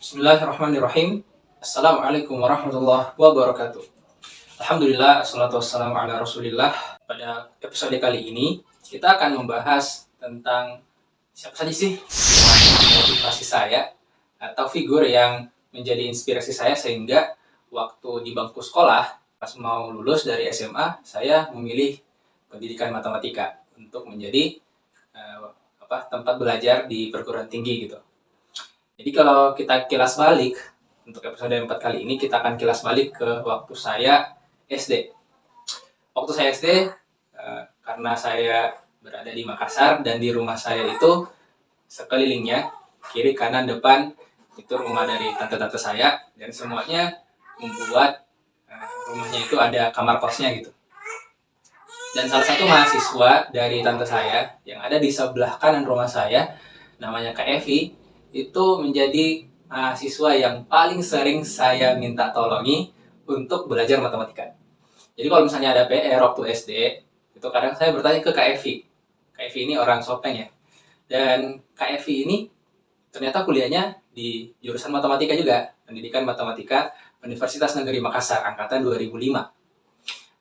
Bismillahirrahmanirrahim. Assalamualaikum warahmatullahi wabarakatuh. Alhamdulillah, assalatu wassalamu ala rasulillah. Pada episode kali ini, kita akan membahas tentang siapa saja sih motivasi saya atau figur yang menjadi inspirasi saya sehingga waktu di bangku sekolah, pas mau lulus dari SMA, saya memilih pendidikan matematika untuk menjadi tempat belajar di perguruan tinggi gitu. Jadi kalau kita kilas balik, untuk episode 4 kali ini kita akan kilas balik ke waktu saya SD. Waktu saya SD, karena saya berada di Makassar dan di rumah saya itu sekelilingnya, kiri, kanan, depan, itu rumah dari tante-tante saya, dan semuanya membuat rumahnya itu ada kamar kosnya gitu. Dan salah satu mahasiswa dari tante saya yang ada di sebelah kanan rumah saya, namanya Kak Evi, itu menjadi mahasiswa yang paling sering saya minta tolongi untuk belajar matematika. Jadi kalau misalnya ada PR waktu SD, itu kadang saya bertanya ke Kak Evi. Kak Evi ini orang Sopeng ya. Dan Kak Evi ini ternyata kuliahnya di jurusan matematika juga, pendidikan matematika Universitas Negeri Makassar, angkatan 2005.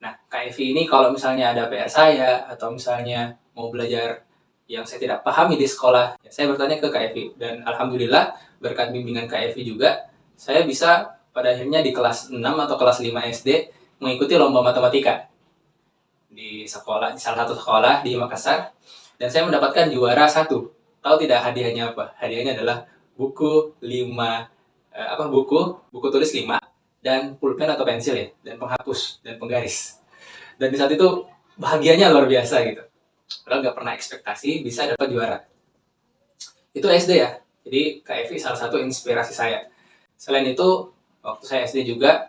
Nah, Kak Evi ini kalau misalnya ada PR saya, atau misalnya mau belajar yang saya tidak pahami di sekolah, ya saya bertanya ke Kak Evi. Dan Alhamdulillah, berkat bimbingan Kak Evi juga, saya bisa pada akhirnya di kelas 6 atau kelas 5 SD mengikuti lomba matematika di sekolah, di salah satu sekolah di Makassar. Dan saya mendapatkan juara 1. Tahu tidak hadiahnya apa? Hadiahnya adalah buku 5, buku tulis 5, dan pulpen atau pensil ya, dan penghapus, dan penggaris. Dan di saat itu bahagianya luar biasa gitu. Padahal nggak pernah ekspektasi bisa dapat juara. Itu SD ya. Jadi Kak Evi salah satu inspirasi saya. Selain itu, waktu saya SD juga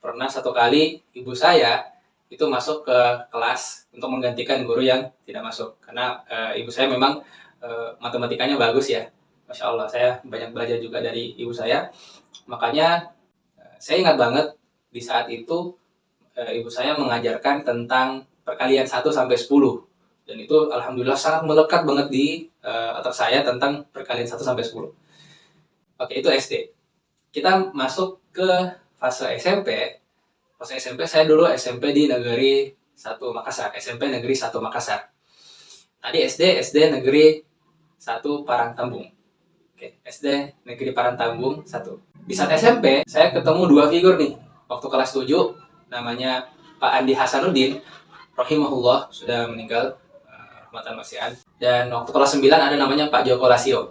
pernah satu kali ibu saya itu masuk ke kelas untuk menggantikan guru yang tidak masuk. Karena ibu saya memang matematikanya bagus ya. Masya Allah, saya banyak belajar juga dari ibu saya. Makanya saya ingat banget di saat itu ibu saya mengajarkan tentang perkalian 1 sampai 10. Dan itu alhamdulillah sangat melekat banget di otak saya tentang perkalian 1 sampai 10. Oke, itu SD. Kita masuk ke fase SMP. Fase SMP saya dulu SMP di Negeri 1 Makassar, SMP Negeri 1 Makassar. Tadi SD Negeri 1 Parangtambung. Oke, SD Negeri Parangtambung 1. Di saat SMP, saya ketemu 2 figur nih. Waktu kelas 7, namanya Pak Andi Hasanuddin, rahimahullah, sudah meninggal, rahmatan wasi'an. Dan waktu kelas 9 ada namanya Pak Joko Lasio.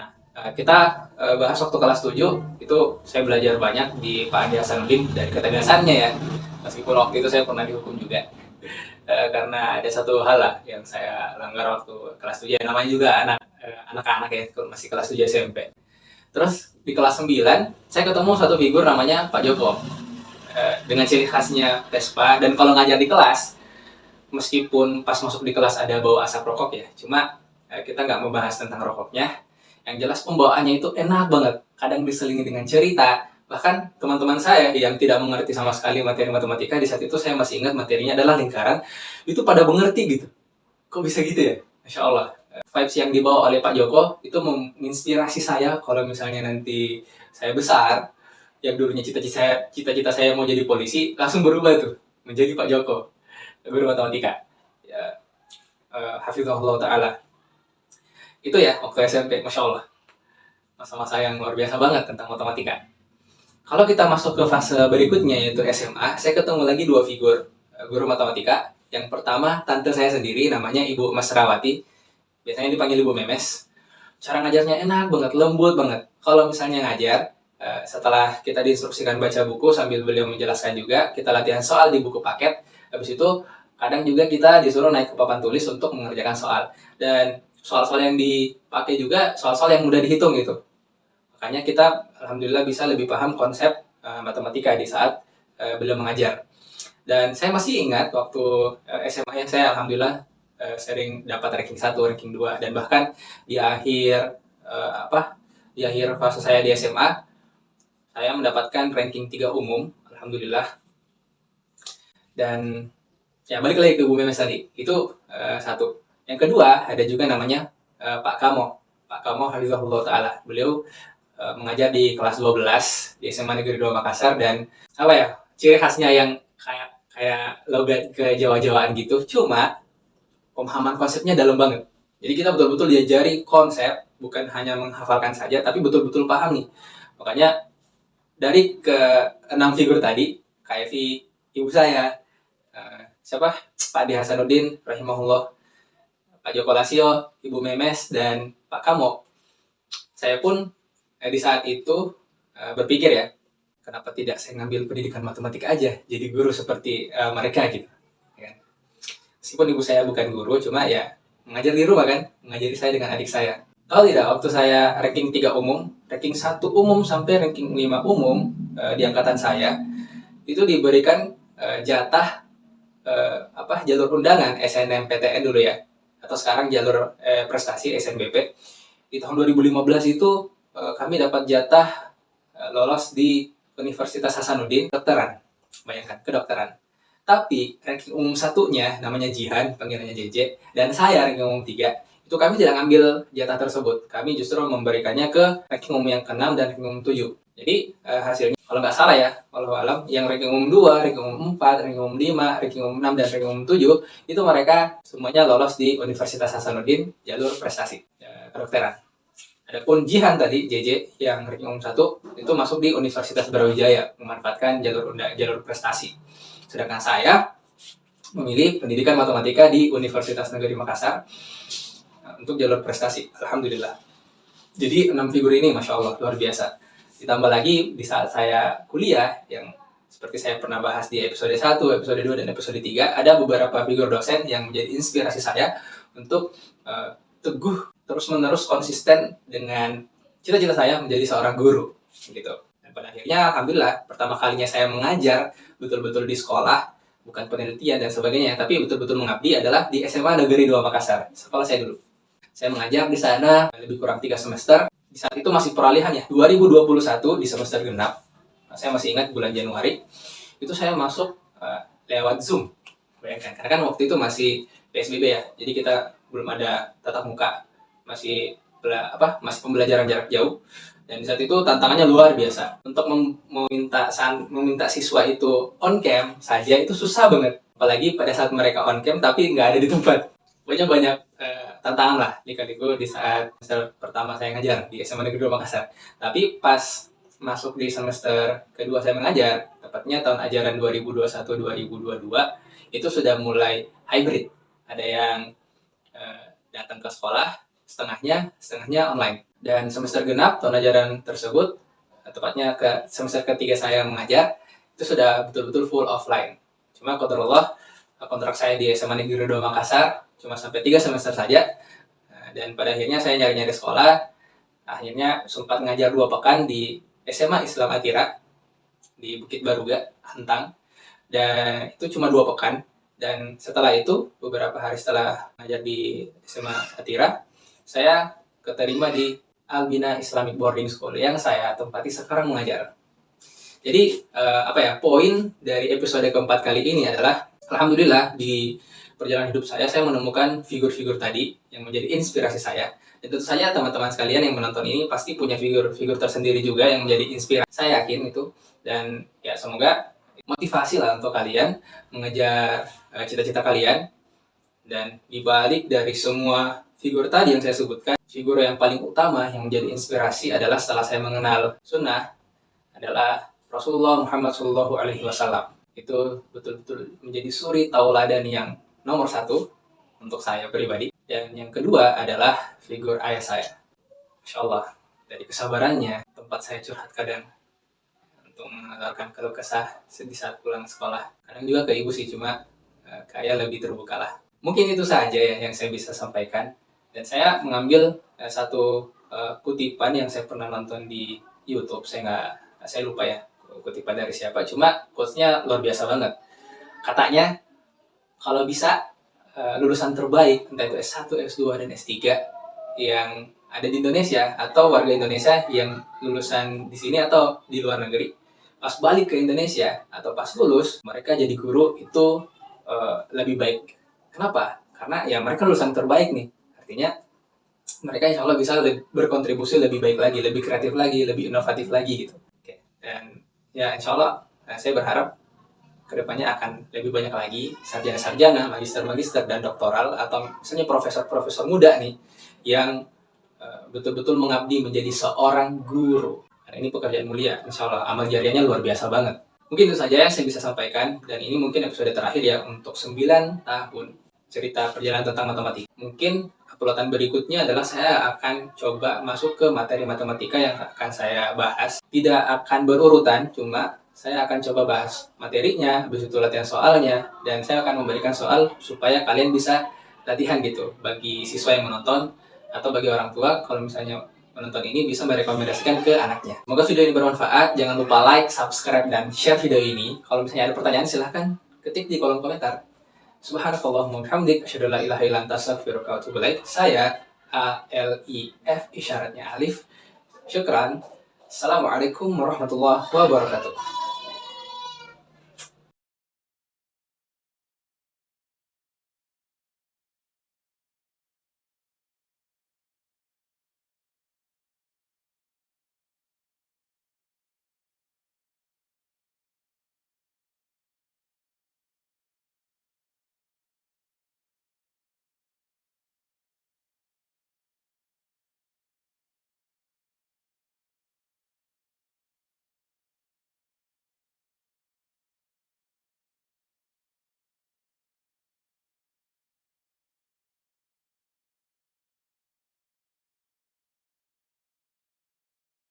Nah, kita bahas waktu kelas 7, itu saya belajar banyak di Pak Andi Hasanuddin dari ketegasannya ya. Meskipun waktu itu saya pernah dihukum juga. Karena ada satu hal lah yang saya langgar waktu kelas 7, namanya juga anak-anak ya, masih kelas 7 SMP. Terus di kelas 9, saya ketemu satu figur namanya Pak Joko. Dengan ciri khasnya Vespa, dan kalau ngajar di kelas, meskipun pas masuk di kelas ada bau asap rokok ya, cuma kita nggak membahas tentang rokoknya. Yang jelas pembawaannya itu enak banget, kadang diselingi dengan cerita. Bahkan teman-teman saya yang tidak mengerti sama sekali materi matematika, di saat itu saya masih ingat materinya adalah lingkaran, itu pada mengerti gitu. Kok bisa gitu ya? Masya Allah. Vibes yang dibawa oleh Pak Joko itu menginspirasi saya kalau misalnya nanti saya besar, yang dulunya cita-cita saya mau jadi polisi, langsung berubah tuh menjadi Pak Joko, guru matematika. Ya, hafizahullah ta'ala. Itu ya waktu SMP, Masya Allah. Masa-masa yang luar biasa banget tentang matematika. Kalau kita masuk ke fase berikutnya yaitu SMA, saya ketemu lagi 2 figur guru matematika. Yang pertama, tante saya sendiri, namanya Ibu Mas Rawati. Biasanya dipanggil Ibu Memes. Cara ngajarnya enak banget, lembut banget. Kalau misalnya ngajar, setelah kita diinstruksikan baca buku sambil beliau menjelaskan juga, kita latihan soal di buku paket. Habis itu kadang juga kita disuruh naik ke papan tulis untuk mengerjakan soal. Dan soal-soal yang dipakai juga soal-soal yang mudah dihitung gitu. Makanya kita alhamdulillah bisa lebih paham konsep matematika di saat beliau mengajar. Dan saya masih ingat waktu SMA yang saya alhamdulillah sering dapat ranking 1, ranking 2, dan bahkan di akhir di akhir fase saya di SMA, saya mendapatkan ranking 3 umum, alhamdulillah. Dan ya balik lagi ke Bu Memes tadi, itu satu. Yang kedua, ada juga namanya Pak Kamo. Pak Kamo hafizahullah ta'ala. Beliau mengajar di kelas 12 di SMA Negeri 2 Makassar, dan apa ya, ciri khasnya yang kayak logat ke Jawa-Jawaan gitu, cuma pemahaman konsepnya dalam banget. Jadi kita betul-betul diajari konsep, bukan hanya menghafalkan saja, tapi betul-betul paham nih. Makanya dari ke 6 figur tadi, Kak Evi, ibu saya, siapa? Pak Adi Hasanuddin, rahimahullah, Pak Joko Lasio, Ibu Memes, dan Pak Kamo. Saya pun di saat itu berpikir ya, kenapa tidak saya ngambil pendidikan matematika aja, jadi guru seperti mereka gitu. Ya. Meskipun ibu saya bukan guru, cuma ya mengajar di rumah kan, mengajari saya dengan adik saya. Tahu tidak, waktu saya ranking 3 umum, ranking 1 umum sampai ranking 5 umum di angkatan saya, itu diberikan jatah jalur undangan SNMPTN dulu ya, atau sekarang jalur prestasi SNBP. Di tahun 2015 itu kami dapat jatah lolos di Universitas Hasanuddin kedokteran. Bayangkan, kedokteran. Tapi ranking umum satunya namanya Jihan, panggilannya JJ, dan saya ranking umum 3, itu kami tidak ngambil jatah tersebut. Kami justru memberikannya ke ranking umum yang ke-6 dan ranking umum 7. Jadi hasilnya, kalau nggak salah ya, walau alam, yang ranking umum 2, ranking umum 4, ranking umum 5, ranking umum 6, dan ranking umum 7, itu mereka semuanya lolos di Universitas Hasanuddin jalur prestasi kedokteran. Adapun Jihan tadi, JJ, yang ranking umum 1, itu masuk di Universitas Brawijaya, memanfaatkan jalur prestasi. Sedangkan saya memilih pendidikan matematika di Universitas Negeri Makassar untuk jalur prestasi. Alhamdulillah. Jadi 6 figur ini Masya Allah, luar biasa. Ditambah lagi di saat saya kuliah, yang seperti saya pernah bahas di episode 1, episode 2, dan episode 3, ada beberapa figur dosen yang menjadi inspirasi saya untuk teguh, terus-menerus konsisten dengan cita-cita saya menjadi seorang guru. Gitu. Dan pada akhirnya, Alhamdulillah, pertama kalinya saya mengajar betul-betul di sekolah, bukan penelitian dan sebagainya, tapi betul-betul mengabdi adalah di SMA Negeri 2 Makassar, sekolah saya dulu. Saya mengajar di sana lebih kurang 3 semester. Di saat itu masih peralihan ya, 2021 di semester genap. Saya masih ingat bulan Januari, itu saya masuk lewat Zoom. Bayangkan, karena kan waktu itu masih PSBB ya, jadi kita belum ada tatap muka, masih pembelajaran jarak jauh. Dan di saat itu tantangannya luar biasa. Untuk meminta siswa itu on cam saja itu susah banget. Apalagi pada saat mereka on cam tapi nggak ada di tempat. Pokoknya banyak tantangan lah lika-liku di saat semester pertama saya ngajar di SMA Negeri 2 Makassar. Tapi pas masuk di semester kedua saya mengajar, tepatnya tahun ajaran 2021-2022, itu sudah mulai hybrid. Ada yang datang ke sekolah, setengahnya online. Dan semester genap tahun ajaran tersebut, tepatnya ke semester ketiga saya mengajar, itu sudah betul-betul full offline. Cuma qadarullah, kontrak saya di SMA Negeri 2 Makassar cuma sampai 3 semester saja. Dan pada akhirnya saya nyari-nyari sekolah. Akhirnya sempat ngajar 2 pekan di SMA Islam Atira di Bukit Baruga, Hantang. Dan itu cuma 2 pekan. Dan setelah itu, beberapa hari setelah ngajar di SMA Atira, saya keterima di Albina Islamic Boarding School yang saya tempati sekarang mengajar. Jadi poin dari episode keempat kali ini adalah, alhamdulillah di perjalanan hidup saya menemukan figur-figur tadi yang menjadi inspirasi saya. Dan tentu saja teman-teman sekalian yang menonton ini pasti punya figur-figur tersendiri juga yang menjadi inspirasi. Saya yakin itu. Dan ya semoga motivasi lah untuk kalian mengejar cita-cita kalian. Dan dibalik dari semua figur tadi yang saya sebutkan, figur yang paling utama yang menjadi inspirasi adalah setelah saya mengenal sunnah adalah Rasulullah Muhammad SAW. Itu betul-betul menjadi suri tauladan yang nomor 1 untuk saya pribadi. Dan yang kedua adalah figur ayah saya. Masya Allah, dari kesabarannya, tempat saya curhat kadang untuk mengeluarkan keluh kesah di saat pulang sekolah. Kadang juga ke ibu sih, cuma ke ayah lebih terbuka lah. Mungkin itu saja ya yang saya bisa sampaikan. Dan saya mengambil satu kutipan yang saya pernah nonton di YouTube. Saya lupa ya kutipan dari siapa. Cuma quotes-nya luar biasa banget. Katanya, kalau bisa lulusan terbaik, entah itu S1, S2, dan S3 yang ada di Indonesia atau warga Indonesia yang lulusan di sini atau di luar negeri, pas balik ke Indonesia atau pas lulus, mereka jadi guru itu lebih baik. Kenapa? Karena ya mereka lulusan terbaik nih. Artinya mereka insya Allah bisa berkontribusi lebih baik lagi, lebih kreatif lagi, lebih inovatif lagi gitu. Oke. Dan ya insya Allah saya berharap kedepannya akan lebih banyak lagi sarjana-sarjana, magister-magister, dan doktoral, atau misalnya profesor-profesor muda nih yang betul-betul mengabdi menjadi seorang guru. Karena ini pekerjaan mulia, insya Allah amal jariahnya luar biasa banget. Mungkin itu saja yang saya bisa sampaikan, dan ini mungkin episode terakhir ya untuk 9 tahun cerita perjalanan tentang matematika. Mungkin uploadan berikutnya adalah saya akan coba masuk ke materi matematika yang akan saya bahas. Tidak akan berurutan, cuma saya akan coba bahas materinya, habis itu latihan soalnya, dan saya akan memberikan soal supaya kalian bisa latihan gitu bagi siswa yang menonton, atau bagi orang tua kalau misalnya menonton ini bisa merekomendasikan ke anaknya. Semoga video ini bermanfaat. Jangan lupa like, subscribe, dan share video ini. Kalau misalnya ada pertanyaan silahkan ketik di kolom komentar. Subhanakallahumma wabihamdik, asyhadu an la ilaha illa anta, astaghfiruka wa atubu ilaik. Saya ALIF, isyaratnya alif. Syukran. Assalamualaikum warahmatullahi wabarakatuh.